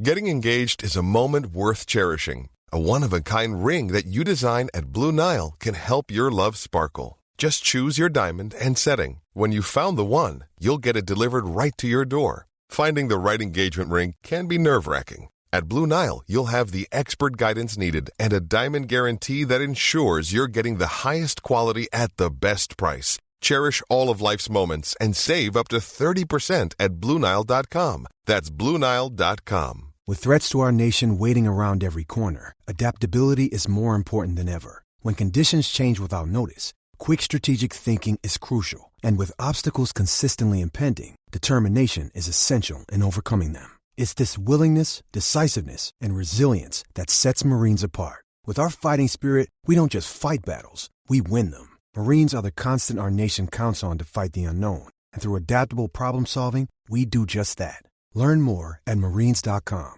Getting engaged is a moment worth cherishing. A one-of-a-kind ring that you design at Blue Nile can help your love sparkle. Just choose your diamond and setting. When you've found the one, you'll get it delivered right to your door. Finding the right engagement ring can be nerve-wracking. At Blue Nile, you'll have the expert guidance needed and a diamond guarantee that ensures you're getting the highest quality at the best price. Cherish all of life's moments and save up to 30% at BlueNile.com. That's BlueNile.com. With threats to our nation waiting around every corner, adaptability is more important than ever. When conditions change without notice, quick strategic thinking is crucial. And with obstacles consistently impending, determination is essential in overcoming them. It's this willingness, decisiveness, and resilience that sets Marines apart. With our fighting spirit, we don't just fight battles, we win them. Marines are the constant our nation counts on to fight the unknown. And through adaptable problem solving, we do just that. Learn more at marines.com.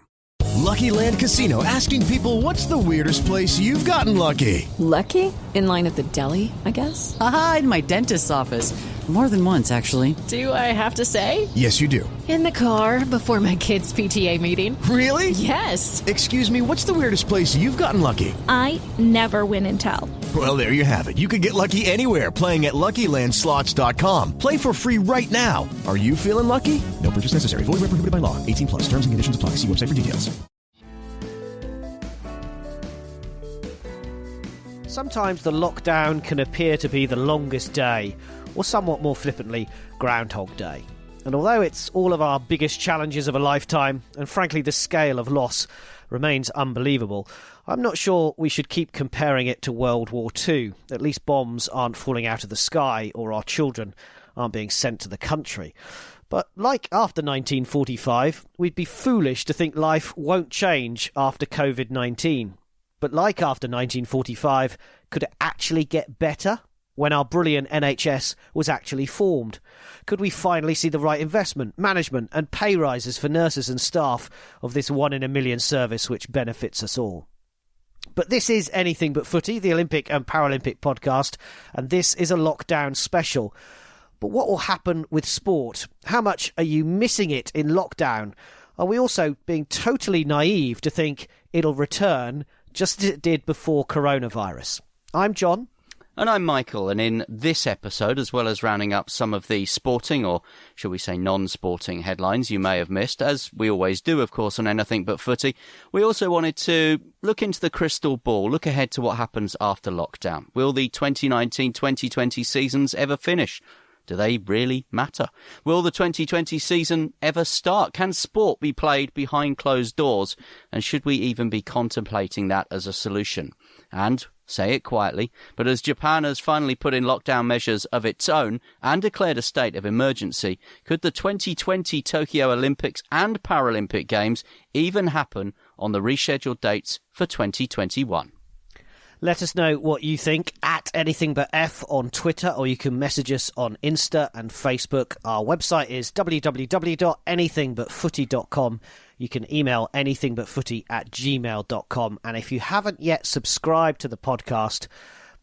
Lucky Land Casino, asking people, what's the weirdest place you've gotten lucky? Lucky? In line at the deli, I guess? Aha, in my dentist's office. More than once, actually. Do I have to say? Yes, you do. In the car before my kids' PTA meeting. Really? Yes. Excuse me, what's the weirdest place you've gotten lucky? I never win and tell. Well, there you have it. You can get lucky anywhere, playing at LuckyLandSlots.com. Play for free right now. Are you feeling lucky? No purchase necessary. Void where prohibited by law. 18 plus. Terms and conditions apply. See website for details. Sometimes the lockdown can appear to be the longest day, or somewhat more flippantly, Groundhog Day. And although it's all of our biggest challenges of a lifetime, and frankly the scale of loss remains unbelievable, I'm not sure we should keep comparing it to World War II. At least bombs aren't falling out of the sky, or our children aren't being sent to the country. But like after 1945, we'd be foolish to think life won't change after COVID-19. But like after 1945, could it actually get better when our brilliant NHS was actually formed? Could we finally see the right investment, management and pay rises for nurses and staff of this 1 in a million service which benefits us all? But this is Anything But Footy, the Olympic and Paralympic podcast, and this is a lockdown special. But what will happen with sport? How much are you missing it in lockdown? Are we also being totally naive to think it'll return just as it did before coronavirus? I'm John. And I'm Michael, and in this episode, as well as rounding up some of the sporting, or shall we say non-sporting headlines you may have missed, as we always do, of course, on Anything But Footy, we also wanted to look into the crystal ball, look ahead to what happens after lockdown. Will the 2019-2020 seasons ever finish? Do they really matter? Will the 2020 season ever start? Can sport be played behind closed doors? And should we even be contemplating that as a solution? And, say it quietly, but as Japan has finally put in lockdown measures of its own and declared a state of emergency, could the 2020 Tokyo Olympics and Paralympic Games even happen on the rescheduled dates for 2021? Let us know what you think at AnythingButF on Twitter, or you can message us on Insta and Facebook. Our website is www.anythingbutfooty.com. You can email anythingbutfooty@gmail.com. And if you haven't yet subscribed to the podcast,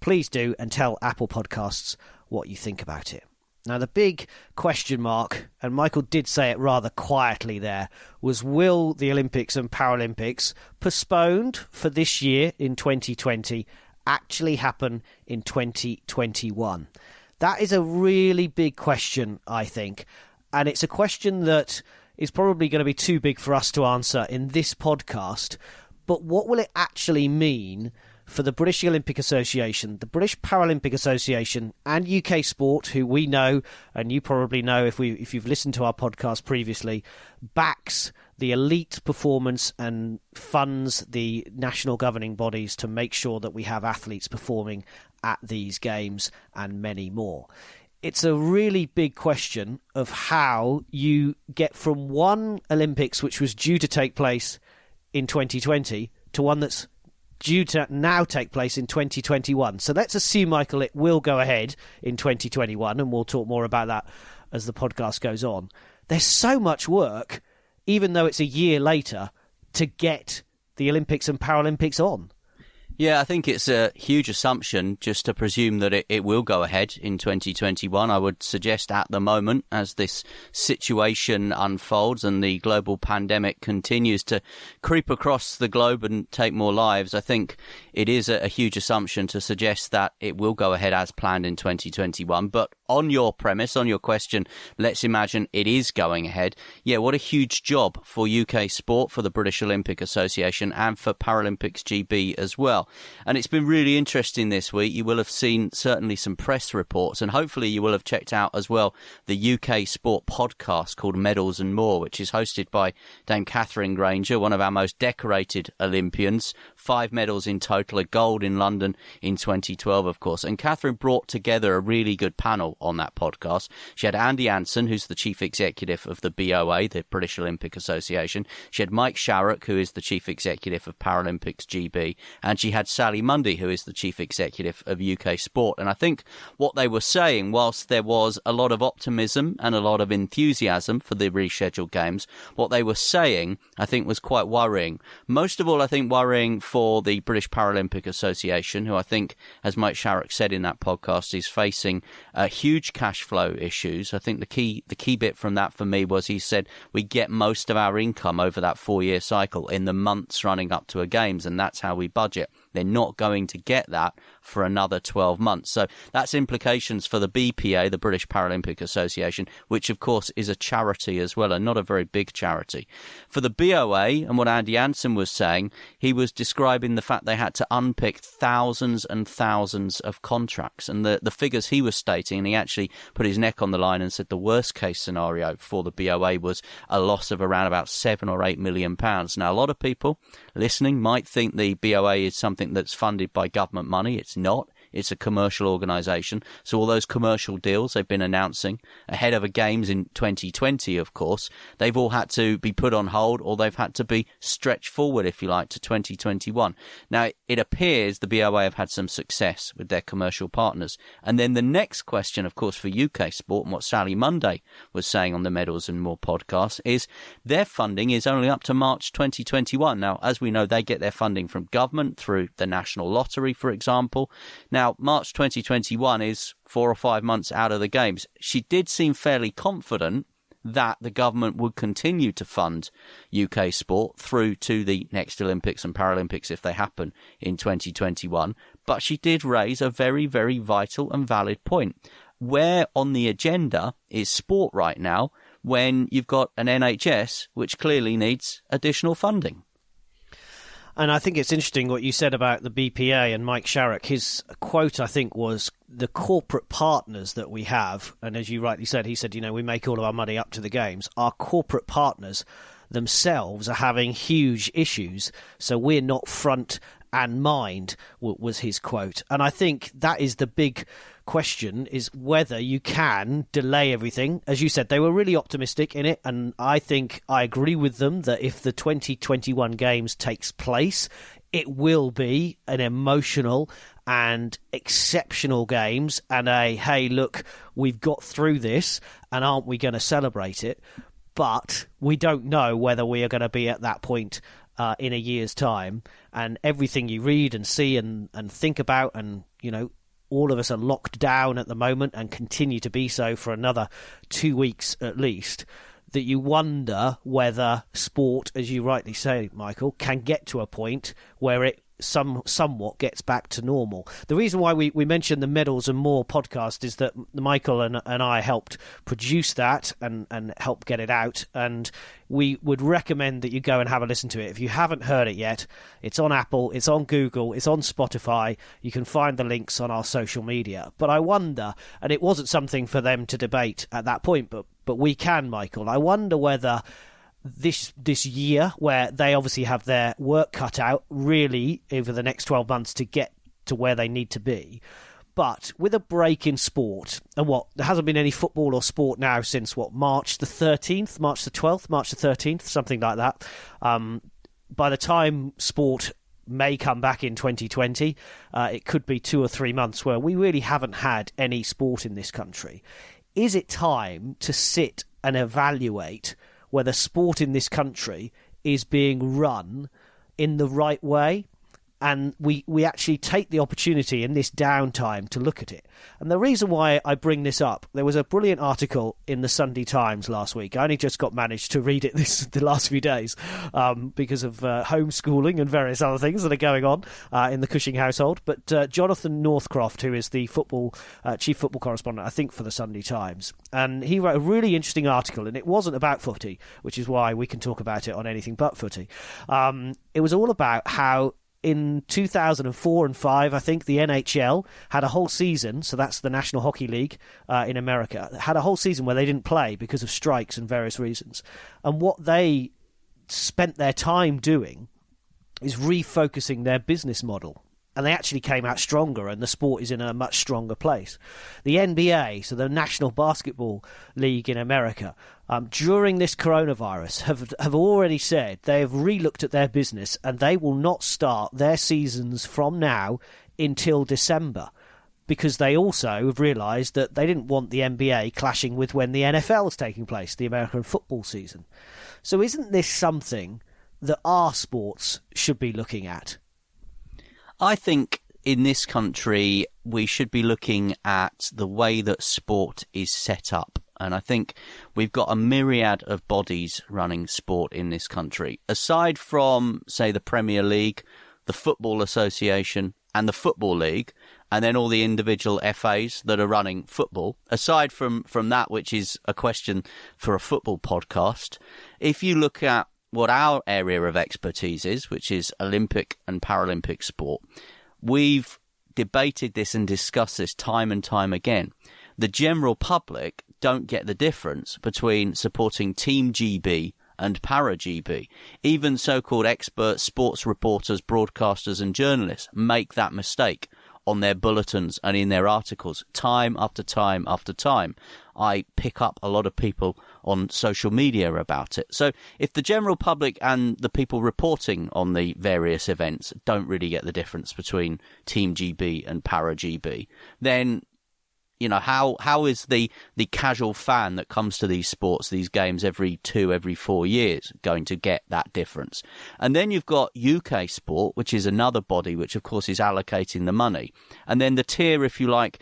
please do, and tell Apple Podcasts what you think about it. Now, the big question mark, and Michael did say it rather quietly there, was will the Olympics and Paralympics, postponed for this year in 2020, actually happen in 2021? That is a really big question, I think. And it's a question that is probably going to be too big for us to answer in this podcast. But what will it actually mean for the British Olympic Association, the British Paralympic Association, and UK Sport, who we know, and you probably know if you've listened to our podcast previously, backs the elite performance and funds the national governing bodies to make sure that we have athletes performing at these games and many more. It's a really big question of how you get from one Olympics, which was due to take place in 2020, to one that's due to now take place in 2021. So let's assume, Michael, it will go ahead in 2021, and we'll talk more about that as the podcast goes on. There's so much work, even though it's a year later, to get the Olympics and Paralympics on. Yeah, I think it's a huge assumption just to presume that it will go ahead in 2021. I would suggest at the moment, as this situation unfolds and the global pandemic continues to creep across the globe and take more lives, I think it is a huge assumption to suggest that it will go ahead as planned in 2021. But on your premise, on your question, let's imagine it is going ahead. Yeah, what a huge job for UK sport, for the British Olympic Association and for Paralympics GB as well. And it's been really interesting this week. You will have seen certainly some press reports, and hopefully you will have checked out as well the UK sport podcast called Medals and More, which is hosted by Dame Catherine Granger, one of our most decorated Olympians. 5 medals in total, a gold in London in 2012, of course. And Catherine brought together a really good panel on that podcast. She had Andy Anson, who's the chief executive of the BOA, the British Olympic Association. She had Mike Sharrock, who is the chief executive of Paralympics GB. And she had Sally Mundy, who is the chief executive of UK Sport. And I think what they were saying, whilst there was a lot of optimism and a lot of enthusiasm for the rescheduled games, what they were saying, I think, was quite worrying. Most of all, I think, worrying for the British Paralympic Association, who I think, as Mike Sharrock said in that podcast, is facing huge cash flow issues. I think the key bit from that for me was he said we get most of our income over that 4-year cycle in the months running up to a games, and that's how we budget. They're not going to get that for another 12 months. So that's implications for the BPA, the British Paralympic Association, which of course is a charity as well, and not a very big charity. For the BOA, and what Andy Anson was saying, he was describing the fact they had to unpick thousands and thousands of contracts. And the figures he was stating, and he actually put his neck on the line and said the worst case scenario for the BOA was a loss of around about £7 or £8 million. Now, a lot of people listening might think the BOA is something that's funded by government money. It's not. It's a commercial organisation. So all those commercial deals they've been announcing ahead of a games in 2020, of course, they've all had to be put on hold, or they've had to be stretched forward, if you like, to 2021. Now, it appears the BOA have had some success with their commercial partners. And then the next question, of course, for UK sport, and what Sally Munday was saying on the Medals and More podcast, is their funding is only up to March 2021. Now, as we know, they get their funding from government through the National Lottery, for example. Now, March 2021 is 4 or 5 months out of the games. She did seem fairly confident that the government would continue to fund UK sport through to the next Olympics and Paralympics if they happen in 2021. But she did raise a very, very vital and valid point. Where on the agenda is sport right now when you've got an NHS which clearly needs additional funding? And I think it's interesting what you said about the BPA and Mike Sharrock. His quote, I think, was the corporate partners that we have, and as you rightly said, he said, we make all of our money up to the games. Our corporate partners themselves are having huge issues, so we're not front and mind, was his quote. And I think that is the big question, is whether you can delay everything. As you said, they were really optimistic in it, and I think I agree with them that if the 2021 games takes place, it will be an emotional and exceptional games, and hey, look, we've got through this, and aren't we going to celebrate it? But we don't know whether we are going to be at that point in a year's time. And everything you read and see and think about, and all of us are locked down at the moment and continue to be so for another 2 weeks at least, that you wonder whether sport, as you rightly say, Michael, can get to a point where it somewhat gets back to normal. The reason why we mentioned the Medals and More podcast is that Michael and I helped produce that and help get it out, and we would recommend that you go and have a listen to it. If you haven't heard it yet, it's on Apple, it's on Google, it's on Spotify. You can find the links on our social media. But I wonder, and it wasn't something for them to debate at that point, but we can, Michael. I wonder whether this year, where they obviously have their work cut out really over the next 12 months to get to where they need to be, but with a break in sport, and there hasn't been any football or sport now since March the 13th, March the 12th, March the 13th, something like that. By the time sport may come back in 2020, it could be 2 or 3 months where we really haven't had any sport in this country. Is it time to sit and evaluate whether sport in this country is being run in the right way? And we actually take the opportunity in this downtime to look at it. And the reason why I bring this up, there was a brilliant article in the Sunday Times last week. I only just managed to read it the last few days because of homeschooling and various other things that are going on in the Cushing household. But Jonathan Northcroft, who is the chief football correspondent, I think, for the Sunday Times, and he wrote a really interesting article, and it wasn't about footy, which is why we can talk about it on anything but footy. It was all about how in 2004 and 5, I think, the NHL had a whole season, so that's the National Hockey League in America, had a whole season where they didn't play because of strikes and various reasons. And what they spent their time doing is refocusing their business model. And they actually came out stronger, and the sport is in a much stronger place. The NBA, so the National Basketball League in America, during this coronavirus, have already said they have relooked at their business, and they will not start their seasons from now until December, because they also have realised that they didn't want the NBA clashing with when the NFL is taking place, the American football season. So isn't this something that our sports should be looking at? I think in this country we should be looking at the way that sport is set up. And I think we've got a myriad of bodies running sport in this country. Aside from, say, the Premier League, the Football Association and the Football League, and then all the individual FAs that are running football, aside from that, which is a question for a football podcast, if you look at what our area of expertise is, which is Olympic and Paralympic sport, we've debated this and discussed this time and time again. The general public don't get the difference between supporting Team GB and Para-GB. Even so-called expert sports reporters, broadcasters and journalists make that mistake on their bulletins and in their articles time after time after time. I pick up a lot of people on social media about it. So if the general public and the people reporting on the various events don't really get the difference between Team GB and Para-GB, then you know, how is the casual fan that comes to these sports, these games every 4 years going to get that difference? And then you've got UK sport, which is another body, which of course is allocating the money. And then the tier, if you like,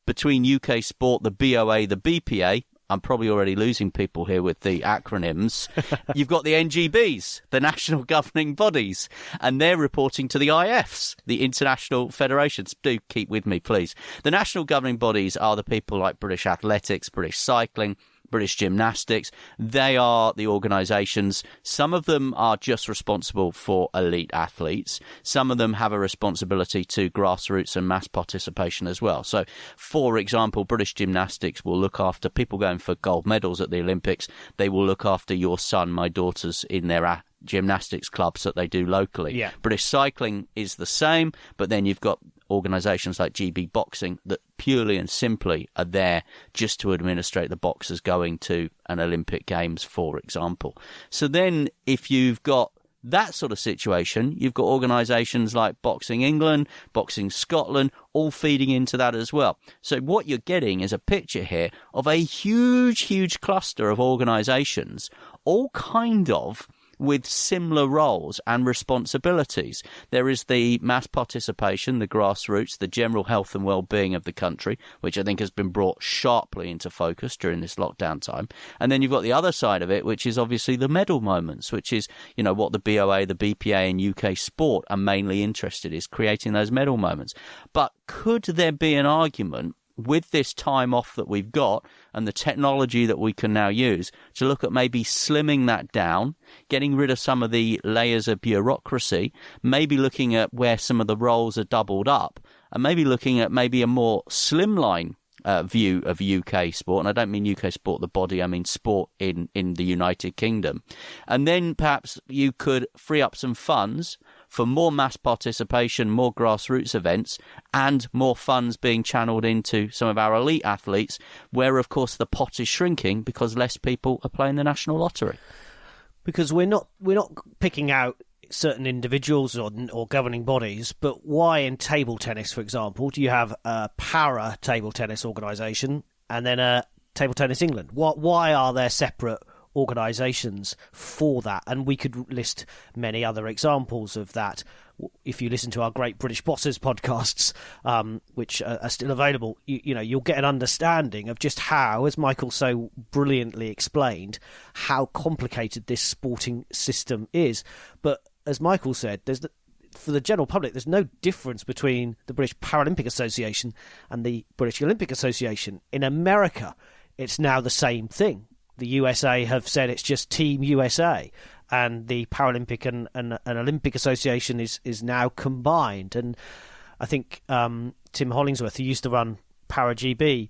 between UK sport, the BOA, the BPA, I'm probably already losing people here with the acronyms. You've got the NGBs, the national governing bodies, and they're reporting to the IFs, the international federations. Do keep with me, please. The national governing bodies are the people like British Athletics, British Cycling, British Gymnastics. They are the organisations. Some of them are just responsible for elite athletes. Some of them have a responsibility to grassroots and mass participation as well. So, for example, British Gymnastics will look after people going for gold medals at the Olympics. They will look after your son, my daughters in their gymnastics clubs that they do locally. Yeah. British Cycling is the same, but then you've got organisations like GB Boxing that purely and simply are there just to administrate the boxers going to an Olympic Games, for example. So then if you've got that sort of situation, you've got organisations like Boxing England, Boxing Scotland, all feeding into that as well. So what you're getting is a picture here of a huge, huge cluster of organisations, all kind of with similar roles and responsibilities. There is the mass participation, the grassroots, the general health and well-being of the country, which I think has been brought sharply into focus during this lockdown time. And then you've got the other side of it, which is obviously the medal moments, which is, you know, what the BOA, the BPA and UK sport are mainly interested in, is creating those medal moments. But could there be an argument with this time off that we've got and the technology that we can now use to look at maybe slimming that down, getting rid of some of the layers of bureaucracy, maybe looking at where some of the roles are doubled up, and maybe looking at maybe a more slimline view of UK sport? And I don't mean UK sport, the body, I mean sport in the United Kingdom. And then perhaps you could free up some funds for more mass participation, more grassroots events, and more funds being channeled into some of our elite athletes, where, of course, the pot is shrinking because less people are playing the national lottery. Because we're not picking out certain individuals or governing bodies, but why in table tennis, for example, do you have a para table tennis organisation and then a Table Tennis England? Why are there separate organisations for that. And we could list many other examples of that. If you listen to our Great British Bosses podcasts, which are still available, you'll get an understanding of just how, as Michael so brilliantly explained, how complicated this sporting system is. But as Michael said, for the general public, there's no difference between the British Paralympic Association and the British Olympic Association. In America, it's now the same thing. The USA have said it's just Team USA. And the Paralympic and Olympic Association is now combined. And I think Tim Hollingsworth, who used to run ParaGB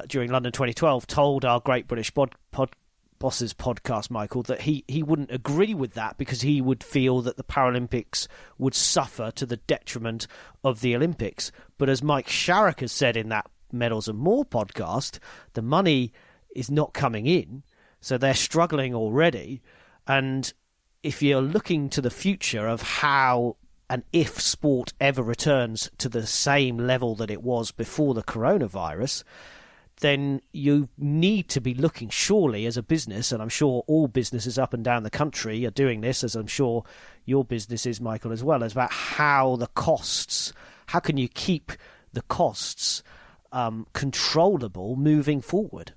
during London 2012, told our Great British Bosses podcast, Michael, that he wouldn't agree with that because he would feel that the Paralympics would suffer to the detriment of the Olympics. But as Mike Sharrock has said in that Medals and More podcast, the money is not coming in, so they're struggling already. And if you're looking to the future of how and if sport ever returns to the same level that it was before the coronavirus, then you need to be looking, surely, as a business, and I'm sure all businesses up and down the country are doing this, as I'm sure your business is, Michael, as well, as about how can you keep the costs controllable moving forward?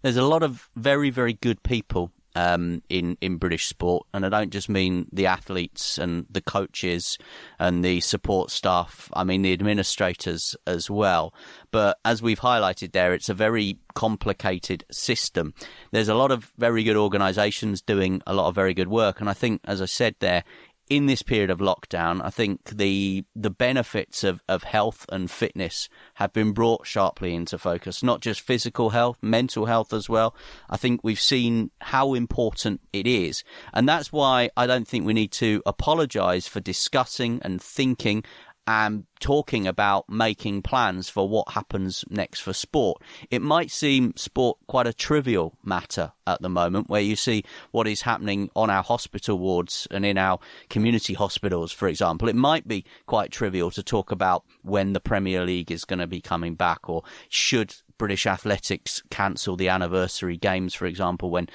There's a lot of very, very good people in British sport, and I don't just mean the athletes and the coaches and the support staff. I mean the administrators as well. But as we've highlighted there, it's a very complicated system. There's a lot of very good organisations doing a lot of very good work, and I think, as I said there, in this period of lockdown, I think the benefits of health and fitness have been brought sharply into focus, not just physical health, mental health as well. I think we've seen how important it is. And that's why I don't think we need to apologise for discussing and thinking and talking about making plans for what happens next for sport. It might seem sport quite a trivial matter at the moment, where you see what is happening on our hospital wards and in our community hospitals, for example. It might be quite trivial to talk about when the Premier League is going to be coming back, or should British athletics cancel the anniversary games, for example, when,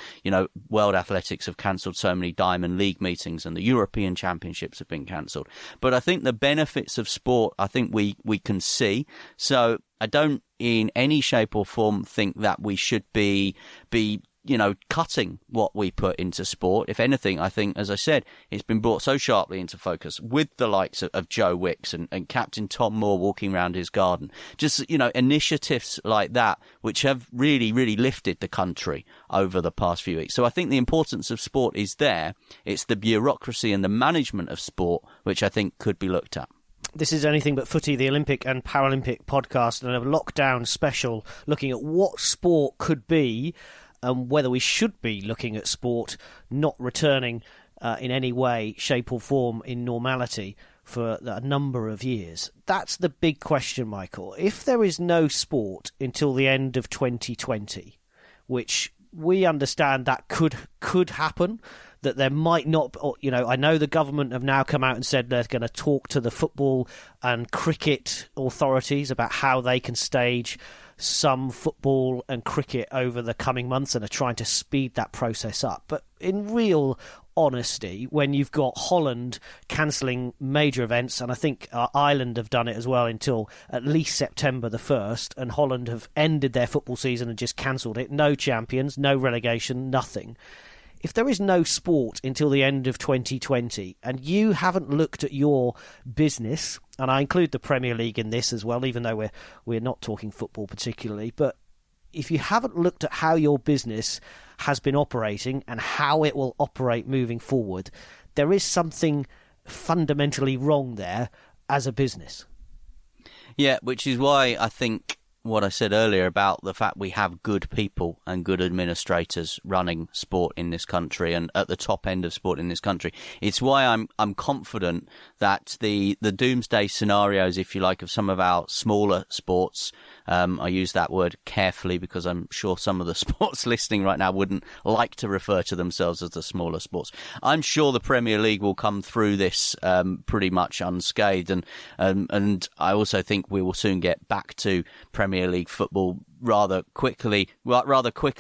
World Athletics have cancelled so many Diamond League meetings and the European Championships have been cancelled. But I think the benefits of sport, I think we can see. So I don't in any shape or form think that we should be cutting what we put into sport. If anything, I think, as I said, it's been brought so sharply into focus with the likes of Joe Wicks and Captain Tom Moore walking around his garden. Just, initiatives like that, which have really, really lifted the country over the past few weeks. So I think the importance of sport is there. It's the bureaucracy and the management of sport, which I think could be looked at. This is Anything But Footy, the Olympic and Paralympic podcast, and a lockdown special looking at what sport could be and whether we should be looking at sport not returning in any way, shape or form in normality for a number of years. That's the big question, Michael. If there is no sport until the end of 2020, which we understand that could happen, that there might not, I know the government have now come out and said they're going to talk to the football and cricket authorities about how they can stage some football and cricket over the coming months and are trying to speed that process up. But in real honesty, when you've got Holland cancelling major events, and I think Ireland have done it as well until at least September the 1st, and Holland have ended their football season and just cancelled it, no champions, no relegation, nothing. If there is no sport until the end of 2020 and you haven't looked at your business, and I include the Premier League in this as well, even though we're not talking football particularly, but if you haven't looked at how your business has been operating and how it will operate moving forward, there is something fundamentally wrong there as a business. Yeah, which is why I think what I said earlier about the fact we have good people and good administrators running sport in this country and at the top end of sport in this country. It's why I'm confident that the doomsday scenarios, if you like, of some of our smaller sports, I use that word carefully because I'm sure some of the sports listening right now wouldn't like to refer to themselves as the smaller sports. I'm sure the Premier League will come through this pretty much unscathed, and I also think we will soon get back to Premier League football rather quicker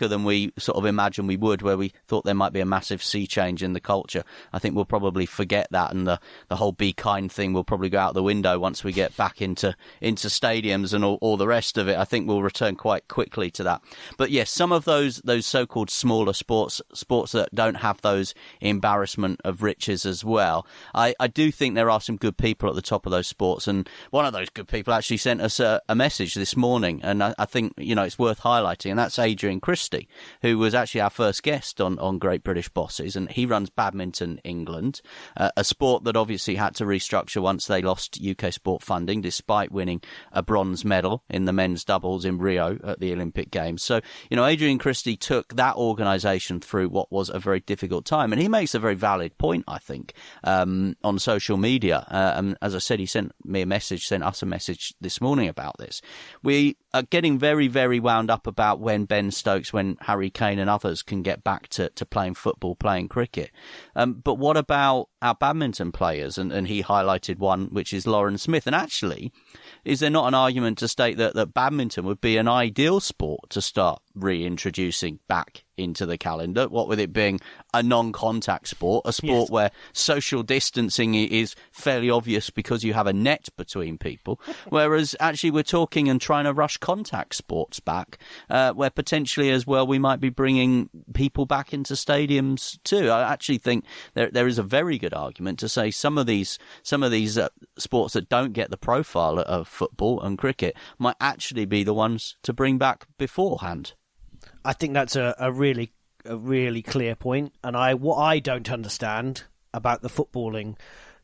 than we sort of imagined we would, where we thought there might be a massive sea change in the culture. I think we'll probably forget that, and the whole be kind thing will probably go out the window once we get back into stadiums and all the rest of it. I think we'll return quite quickly to that. But yes, some of those so-called smaller sports that don't have those embarrassment of riches as well, I do think there are some good people at the top of those sports, and one of those good people actually sent us a message this morning, and I think, you know, it's worth highlighting, and that's Adrian Christie, who was actually our first guest on Great British Bosses, and he runs Badminton England, a sport that obviously had to restructure once they lost UK sport funding, despite winning a bronze medal in the men's doubles in Rio at the Olympic Games. So, you know, Adrian Christie took that organisation through what was a very difficult time, and he makes a very valid point, I think, on social media. As I said, he sent us a message this morning about this. We are getting very, very wound up about when Ben Stokes, when Harry Kane and others can get back to playing football, playing cricket. But what about our badminton players? And he highlighted one, which is Lauren Smith. And actually, is there not an argument to state that badminton would be an ideal sport to start reintroducing back into the calendar, what with it being a non-contact sport, a sport where social distancing is fairly obvious because you have a net between people, whereas actually we're talking and trying to rush contact sports back, where potentially as well we might be bringing people back into stadiums too. I actually think there is a very good argument to say some of these sports that don't get the profile of football and cricket might actually be the ones to bring back beforehand. I think that's a really clear point, and what I don't understand about the footballing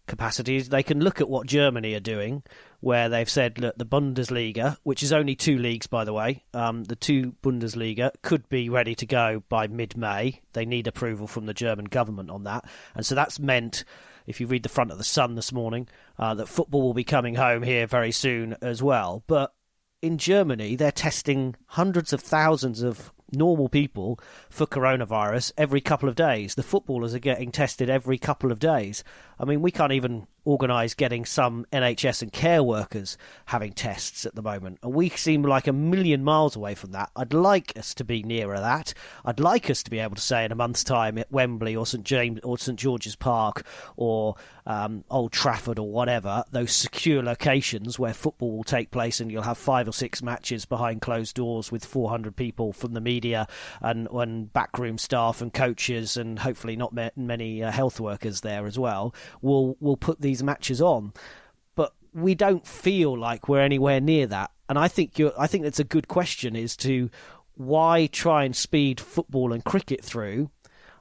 capacities, they can look at what Germany are doing, where they've said, look, the Bundesliga, which is only 2 leagues, by the way, the 2 Bundesliga could be ready to go by mid-May. They need approval from the German government on that, and so that's meant, if you read the front of the Sun this morning, that football will be coming home here very soon as well. But in Germany, they're testing hundreds of thousands of normal people for coronavirus every couple of days. The footballers are getting tested every couple of days. I mean, we can't even organise getting some NHS and care workers having tests at the moment, and we seem like a million miles away from that. I'd like us to be nearer that. I'd like us to be able to say in a month's time at Wembley or St James or St George's Park or Old Trafford or whatever, those secure locations where football will take place, and you'll have 5 or 6 matches behind closed doors with 400 people from the media and backroom staff and coaches, and hopefully not many health workers there as well. We'll put these matches on, but we don't feel like we're anywhere near that. And I think that's a good question, is to why try and speed football and cricket through.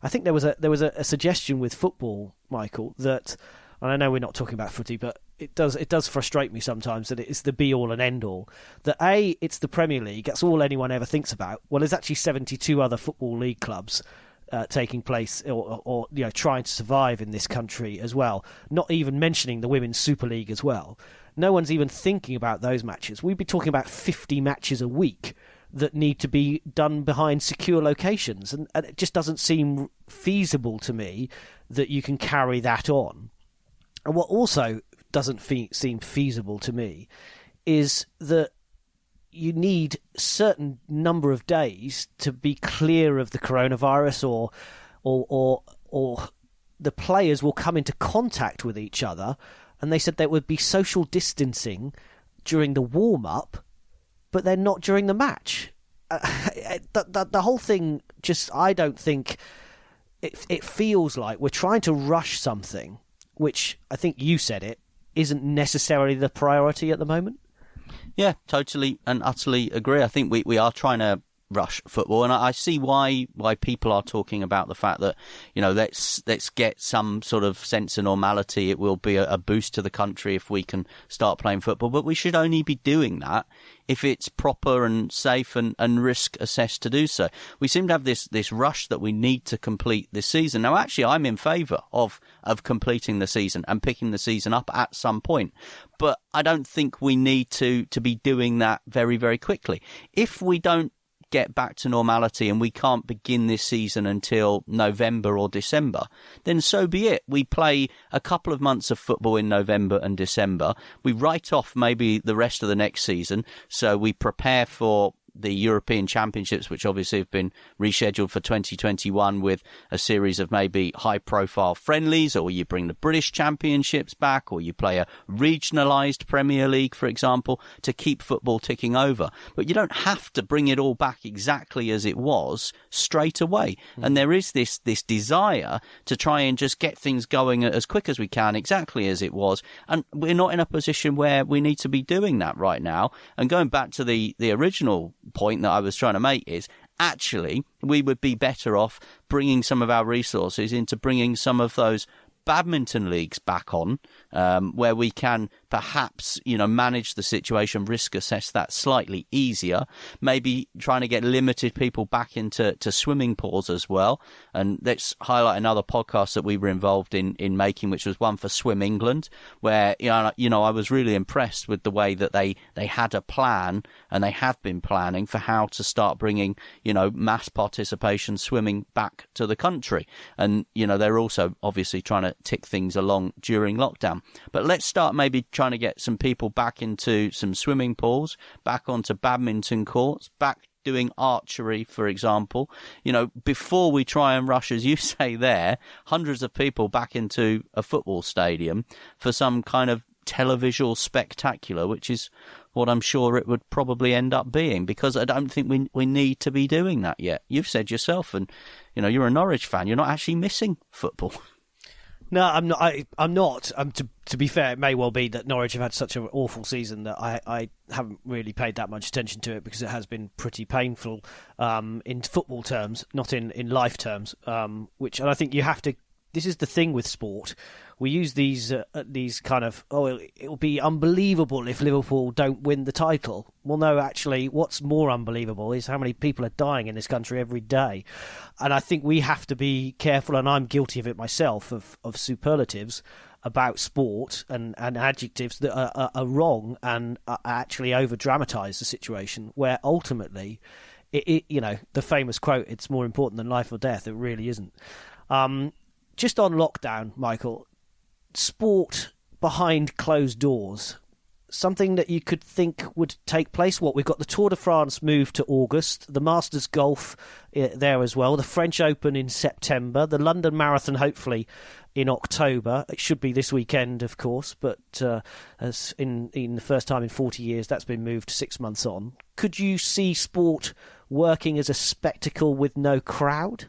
I think there was a suggestion with football, Michael, that, and I know we're not talking about footy, but it does frustrate me sometimes that it's the be all and end all. That it's the Premier League, that's all anyone ever thinks about. Well, there's actually 72 other football league clubs taking place or you know, trying to survive in this country as well. Not even mentioning the Women's Super League as well. No one's even thinking about those matches. We'd be talking about 50 matches a week that need to be done behind secure locations, and it just doesn't seem feasible to me that you can carry that on. And what also doesn't seem feasible to me is that you need a certain number of days to be clear of the coronavirus, or the players will come into contact with each other, and they said there would be social distancing during the warm-up, but then not during the match. The whole thing, I don't think it feels like we're trying to rush something, which I think you said it, isn't necessarily the priority at the moment. Yeah, totally and utterly agree. I think we are trying to rush football, and I see why people are talking about the fact that, you know, let's get some sort of sense of normality. It will be a boost to the country if we can start playing football, but we should only be doing that if it's proper and safe and risk assessed to do so. We seem to have this rush that we need to complete this season. Now, actually, I'm in favour of completing the season and picking the season up at some point, but I don't think we need to be doing that very, very quickly. If we don't get back to normality and we can't begin this season until November or December, then so be it. We play a couple of months of football in November and December. We write off maybe the rest of the next season, so we prepare for the European Championships, which obviously have been rescheduled for 2021 with a series of maybe high-profile friendlies, or you bring the British Championships back, or you play a regionalised Premier League, for example, to keep football ticking over. But you don't have to bring it all back exactly as it was straight away. And there is this desire to try and just get things going as quick as we can, exactly as it was. And we're not in a position where we need to be doing that right now. And going back to the original point that I was trying to make is, actually, we would be better off bringing some of our resources into bringing some of those badminton leagues back on, where we can perhaps, manage the situation, risk assess that slightly easier. Maybe trying to get limited people back into swimming pools as well. And let's highlight another podcast that we were involved in making, which was one for Swim England, where, I was really impressed with the way that they had a plan, and they have been planning for how to start bringing, mass participation swimming back to the country. And, they're also obviously trying to tick things along during lockdown. But let's start maybe trying to get some people back into some swimming pools, back onto badminton courts, back doing archery, for example, before we try and rush, as you say there, hundreds of people back into a football stadium for some kind of televisual spectacular, which is what I'm sure it would probably end up being, because I don't think we need to be doing that yet. You've said yourself, and you're a Norwich fan, you're not actually missing football. No, I'm not. I'm not. To be fair, it may well be that Norwich have had such an awful season that I haven't really paid that much attention to it, because it has been pretty painful in football terms, not in life terms. And I think you have to. This is the thing with sport. We use these kind of, it'll be unbelievable if Liverpool don't win the title. Well, no, actually, what's more unbelievable is how many people are dying in this country every day. And I think we have to be careful, and I'm guilty of it myself, of superlatives about sport and adjectives that are wrong and actually over-dramatise the situation, where ultimately, the famous quote, it's more important than life or death, it really isn't. Just on lockdown, Michael, sport behind closed doors, something that you could think would take place. We've got the Tour de France moved to August, the Masters Golf there as well, the French Open in September, the London Marathon hopefully in October. It should be this weekend, of course, but as in the first time in 40 years, that's been moved 6 months on. Could you see sport working as a spectacle with no crowd?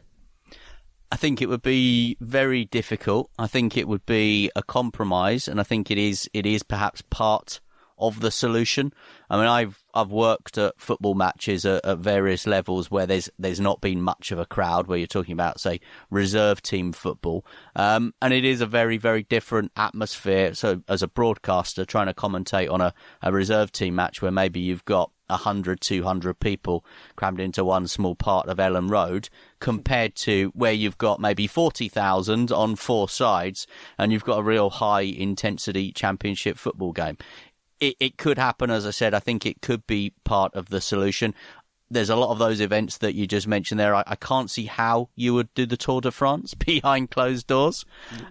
I think it would be very difficult. I think it would be a compromise, and I think it is perhaps part of the solution. I mean, I've worked at football matches at various levels where there's not been much of a crowd, where you're talking about, say, reserve team football, and it is a very, very different atmosphere. So as a broadcaster trying to commentate on a reserve team match where maybe you've got 100, 200 people crammed into one small part of Ellen Road, compared to where you've got maybe 40,000 on four sides and you've got a real high intensity championship football game. It could happen, as I said. I think it could be part of the solution. There's a lot of those events that you just mentioned there. I can't see how you would do the Tour de France behind closed doors.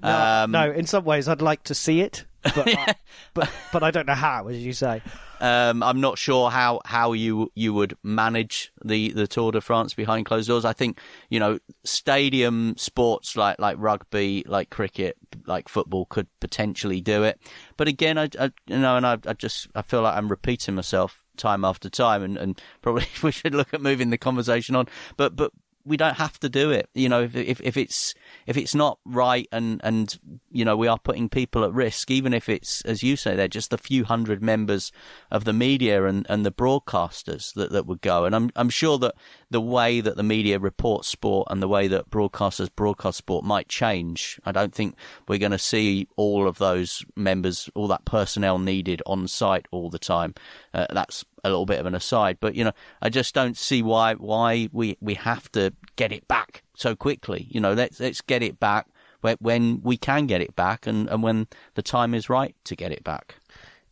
No, in some ways I'd like to see it, but I don't know how, as you say. I'm not sure how you would manage the Tour de France behind closed doors. I think, stadium sports like rugby, like cricket, like football could potentially do it. But again, I feel like I'm repeating myself time after time, and probably we should look at moving the conversation on. But we don't have to do it. If it's not right, and we are putting people at risk, even if it's, as you say, they're just a few hundred members of the media and the broadcasters that would go. And I'm sure that the way that the media reports sport and the way that broadcasters broadcast sport might change. I don't think we're going to see all of those members, all that personnel needed on site all the time. That's a little bit of an aside, but I just don't see why we have to get it back so quickly. Let's get it back when we can get it back, and when the time is right to get it back.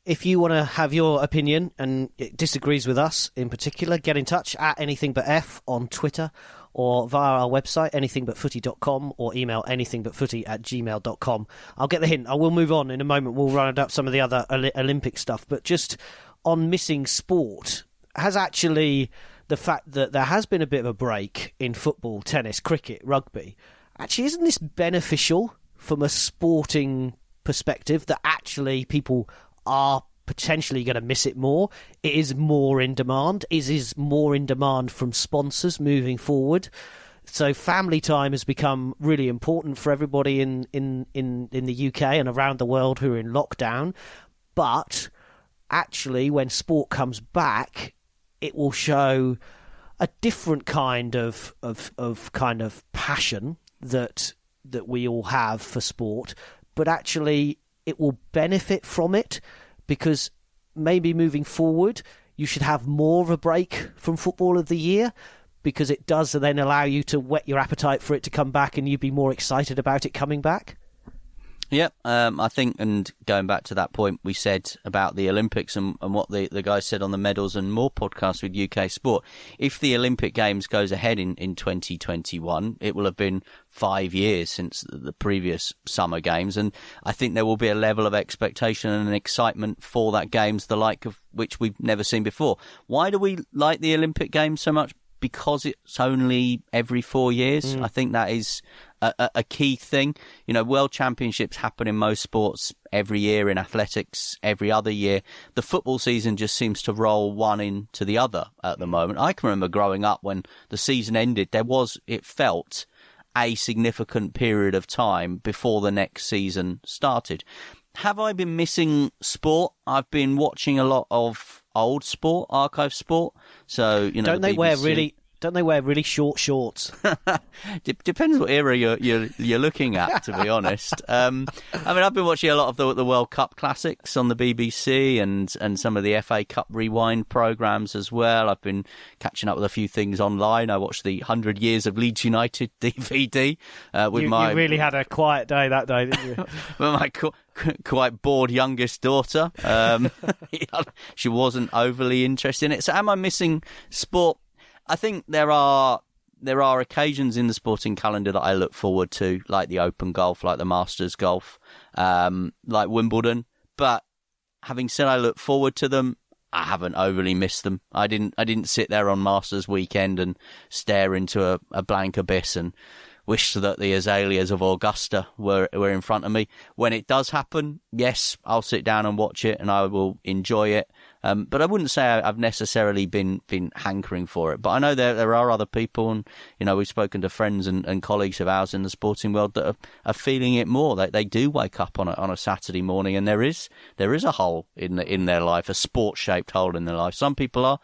If you want to have your opinion and it disagrees with us in particular, get in touch at anythingbutf on Twitter or via our website, anythingbutfooty.com, or email anythingbutfooty@gmail.com. I'll get the hint. I will move on in a moment. We'll round up some of the other Olympic stuff, but just on missing sport, has actually the fact that there has been a bit of a break in football, tennis, cricket, rugby. Actually, isn't this beneficial from a sporting perspective, that actually people are potentially going to miss it more? It is more in demand. It is more in demand from sponsors moving forward. So family time has become really important for everybody in the UK and around the world who are in lockdown. But actually, when sport comes back, it will show a different kind of passion that we all have for sport. But actually, it will benefit from it, because maybe moving forward, you should have more of a break from Football of the Year, because it does then allow you to whet your appetite for it to come back and you'd be more excited about it coming back. Yep, I think, and going back to that point we said about the Olympics and what the guys said on the Medals and More podcast with UK Sport, if the Olympic Games goes ahead in 2021, it will have been 5 years since the previous Summer Games, and I think there will be a level of expectation and excitement for that Games, the like of which we've never seen before. Why do we like the Olympic Games so much? Because it's only every 4 years. I think that is a key thing. You know, World Championships happen in most sports every year, in athletics every other year. The football season just seems to roll one into the other at the moment. I can remember growing up when the season ended, it felt a significant period of time before the next season started. Have I been missing sport? I've been watching a lot of old sport, archive sport. So, you know, Don't they wear really short shorts? Depends what era you're looking at, to be honest. I mean, I've been watching a lot of the World Cup classics on the BBC and some of the FA Cup rewind programmes as well. I've been catching up with a few things online. I watched the 100 Years of Leeds United DVD with my... You really had a quiet day that day, didn't you? With my quite bored youngest daughter. She wasn't overly interested in it. So am I missing sport? I think there are occasions in the sporting calendar that I look forward to, like the Open Golf, like the Masters Golf, like Wimbledon. But having said I look forward to them, I haven't overly missed them. I didn't sit there on Masters weekend and stare into a blank abyss and wish that the azaleas of Augusta were in front of me. When it does happen, yes, I'll sit down and watch it and I will enjoy it. But I wouldn't say I've necessarily been hankering for it. But I know there are other people, and you know, we've spoken to friends and colleagues of ours in the sporting world that are feeling it more. They do wake up on a Saturday morning, and there is a hole in their life, a sports-shaped hole in their life. Some people are.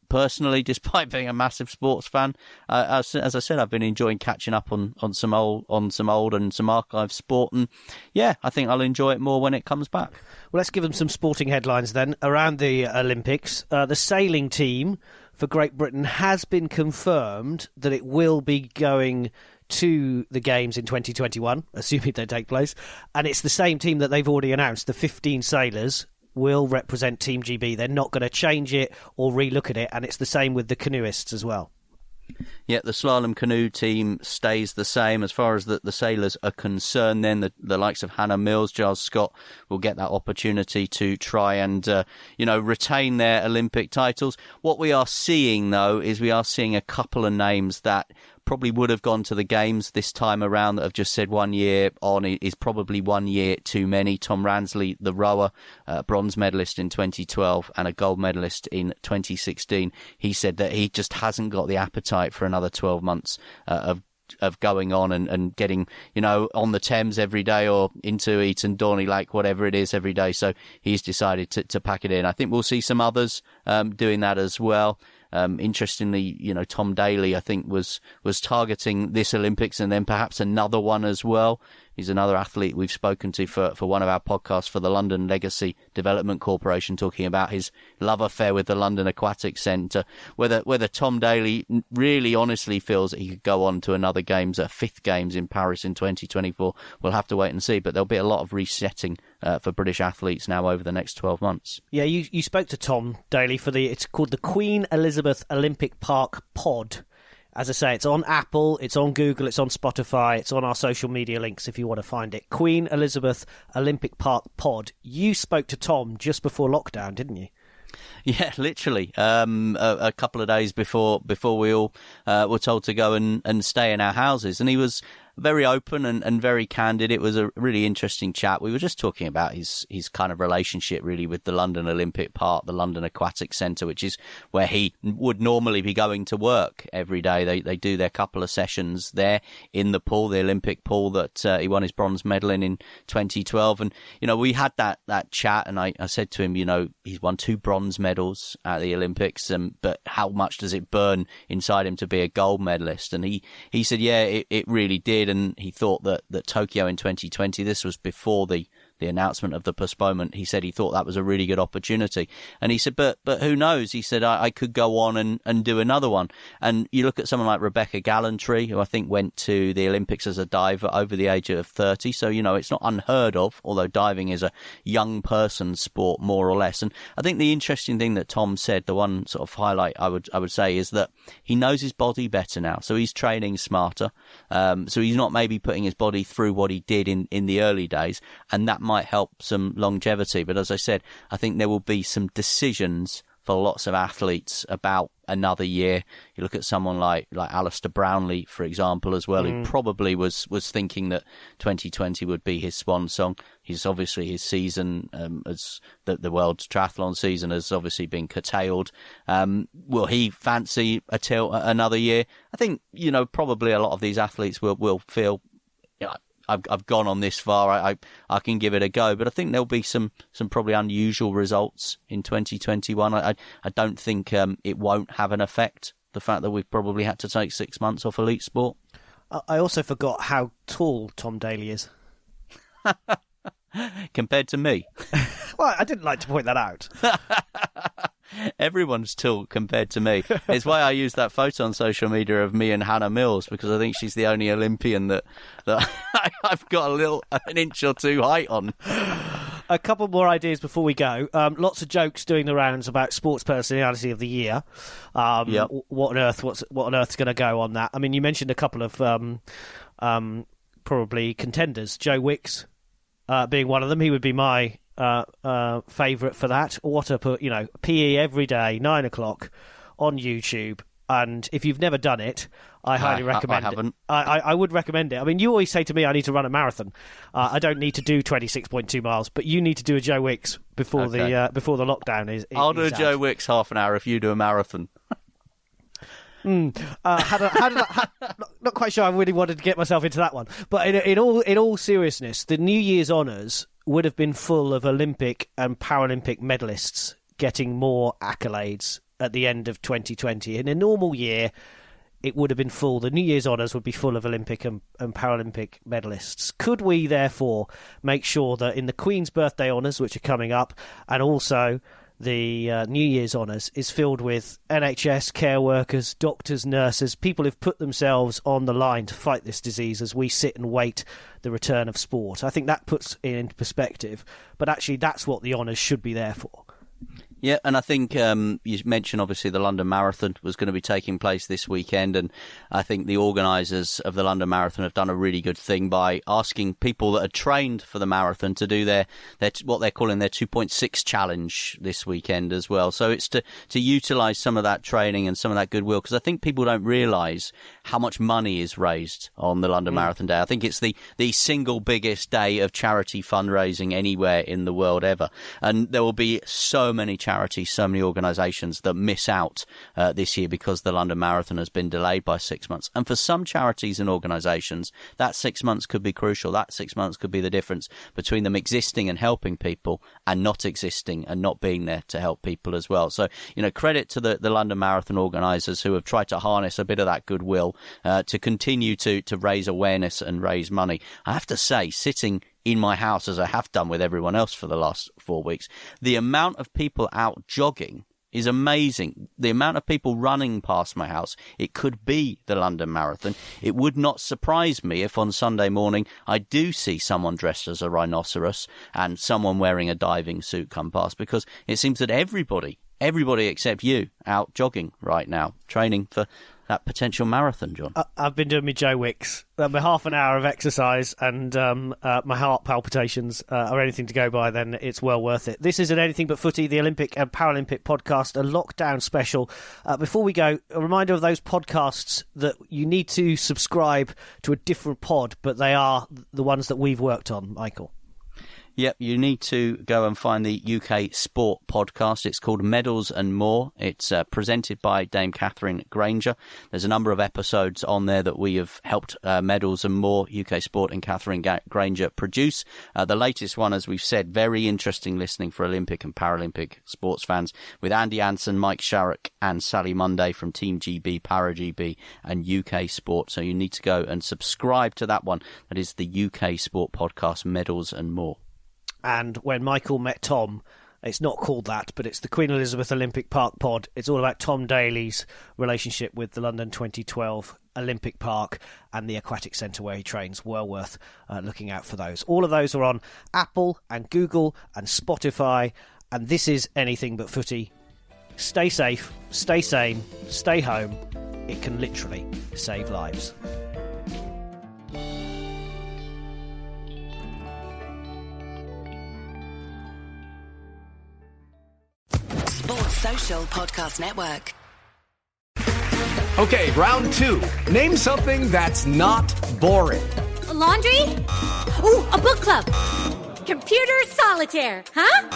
Personally, despite being a massive sports fan, as I said, I've been enjoying catching up on some old and some archive sport, and yeah, I think I'll enjoy it more when it comes back. Well, let's give them some sporting headlines then around the Olympics. The sailing team for Great Britain has been confirmed that it will be going to the Games in 2021, assuming they take place, and it's the same team that they've already announced. The 15 sailors will represent Team GB. They're not going to change it or relook at it, and it's the same with the canoeists as well. Yeah, the slalom canoe team stays the same. As far as the sailors are concerned, then the likes of Hannah Mills, Giles Scott will get that opportunity to try and retain their Olympic titles. What we are seeing, though, is we are seeing a couple of names that probably would have gone to the Games this time around that have just said 1 year on is probably 1 year too many. Tom Ransley, the rower, bronze medalist in 2012 and a gold medalist in 2016. He said that he just hasn't got the appetite for another 12 months of going on and getting, on the Thames every day or into Eton, Dorney Lake, whatever it is, every day. So he's decided to pack it in. I think we'll see some others doing that as well. Interestingly, Tom Daley, I think, was targeting this Olympics and then perhaps another one as well. He's another athlete we've spoken to for one of our podcasts for the London Legacy Development Corporation, talking about his love affair with the London Aquatic Centre. Whether Tom Daley really honestly feels that he could go on to another Games, a fifth Games in Paris in 2024, we'll have to wait and see. But there'll be a lot of resetting for British athletes now over the next 12 months. Yeah, you spoke to Tom Daley it's called the Queen Elizabeth Olympic Park Pod. As I say, it's on Apple, it's on Google, it's on Spotify, it's on our social media links if you want to find it. Queen Elizabeth Olympic Park Pod. You spoke to Tom just before lockdown, didn't you? Yeah, literally. A couple of days before we all were told to go and stay in our houses. And he was very open and very candid. It was a really interesting chat. We were just talking about his kind of relationship really with the London Olympic Park, the London Aquatic Centre, which is where he would normally be going to work every day. They do their couple of sessions there in the pool, the Olympic pool that he won his bronze medal in 2012. And, we had that chat, and I said to him, he's won 2 bronze medals at the Olympics, but how much does it burn inside him to be a gold medalist? And he said, yeah, it really did. And he thought that Tokyo in 2020, this was before the announcement of the postponement, he said he thought that was a really good opportunity. And he said, but who knows? He said, I could go on and do another one. And you look at someone like Rebecca Gallantry, who I think went to the Olympics as a diver over the age of 30. So, it's not unheard of, although diving is a young person's sport, more or less. And I think the interesting thing that Tom said, the one sort of highlight I would say, is that he knows his body better now. So he's training smarter. So he's not maybe putting his body through what he did in the early days. And that might help some longevity. But as I said, I think there will be some decisions for lots of athletes about another year. You look at someone like Alistair Brownlee, for example, as well, who probably was thinking that 2020 would be his swan song. He's obviously, his season, as the world triathlon season has obviously been curtailed. Will he fancy another year? I think, probably a lot of these athletes will feel, I've gone on this far, I can give it a go. But I think there'll be some probably unusual results in 2021. I don't think it won't have an effect, the fact that we've probably had to take 6 months off elite sport. I also forgot how tall Tom Daley is. Compared to me. Well, I didn't like to point that out. Everyone's tall compared to me. It's why I use that photo on social media of me and Hannah Mills, because I think she's the only Olympian that I've got an inch or two height on. A couple more ideas before we go. Lots of jokes doing the rounds about sports personality of the year. Yep. What on earth's going to go on that? I mean, you mentioned a couple of probably contenders. Joe Wicks being one of them. He would be my favourite for that. PE every day, 9 o'clock on YouTube. And if you've never done it, I highly recommend it. I haven't. I would recommend it. I mean, you always say to me, I need to run a marathon. I don't need to do 26.2 miles, but you need to do a Joe Wicks before the lockdown is. I'll do a Joe Wicks half an hour if you do a marathon. Not quite sure I really wanted to get myself into that one. But in all seriousness, the New Year's honours would have been full of Olympic and Paralympic medalists getting more accolades at the end of 2020. In a normal year, it would have been full. The New Year's honours would be full of Olympic and Paralympic medalists. Could we, therefore, make sure that in the Queen's birthday honours, which are coming up, and also the New Year's honours, is filled with NHS care workers, doctors, nurses, people who've put themselves on the line to fight this disease as we sit and wait the return of sport? I think that puts it into perspective, but actually that's what the honours should be there for. Yeah, and I think you mentioned obviously the London Marathon was going to be taking place this weekend, and I think the organisers of the London Marathon have done a really good thing by asking people that are trained for the marathon to do their what they're calling their 2.6 challenge this weekend as well. So it's to utilise some of that training and some of that goodwill, because I think people don't realise how much money is raised on the London Marathon Day. I think it's the single biggest day of charity fundraising anywhere in the world ever, and there will be so many charities, so many organisations that miss out this year because the London Marathon has been delayed by 6 months. And for some charities and organisations, that 6 months could be crucial. That 6 months could be the difference between them existing and helping people and not existing and not being there to help people as well. So, credit to the London Marathon organisers who have tried to harness a bit of that goodwill to continue to raise awareness and raise money. I have to say, sitting in my house, as I have done with everyone else for the last 4 weeks, the amount of people out jogging is amazing. The amount of people running past my house, it could be the London Marathon. It would not surprise me if on Sunday morning I do see someone dressed as a rhinoceros and someone wearing a diving suit come past, because it seems that everybody except you out jogging right now, training for that potential marathon, John? I've been doing my Joe Wicks. My half an hour of exercise and my heart palpitations are anything to go by, then it's well worth it. This is an Anything But Footy, the Olympic and Paralympic podcast, a lockdown special. Before we go, a reminder of those podcasts that you need to subscribe to a different pod, but they are the ones that we've worked on, Michael. Yep, you need to go and find the UK Sport podcast. It's called Medals and More. It's presented by Dame Catherine Granger. There's a number of episodes on there that we have helped Medals and More, UK Sport and Catherine Granger produce. The latest one, as we've said, very interesting listening for Olympic and Paralympic sports fans, with Andy Anson, Mike Sharrock and Sally Munday from Team GB, Para GB and UK Sport. So you need to go and subscribe to that one. That is the UK Sport podcast, Medals and More. And when Michael met Tom, it's not called that, but it's the Queen Elizabeth Olympic Park pod. It's all about Tom Daly's relationship with the London 2012 Olympic Park and the aquatic centre where he trains. Well worth looking out for those. All of those are on Apple and Google and Spotify. And this is Anything But Footy. Stay safe, stay sane, stay home. It can literally save lives. Social Podcast Network. Okay, round two. Name something that's not boring. A laundry? Ooh, a book club. Computer solitaire, huh?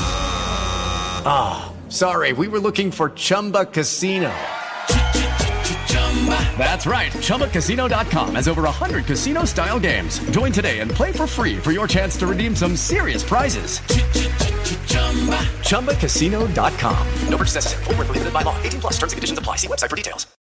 Ah, oh, sorry, we were looking for Chumba Casino. That's right, ChumbaCasino.com has over 100 casino-style games. Join today and play for free for your chance to redeem some serious prizes. ChumbaCasino.com. No purchase necessary. Void where prohibited by law. 18+ terms and conditions apply. See website for details.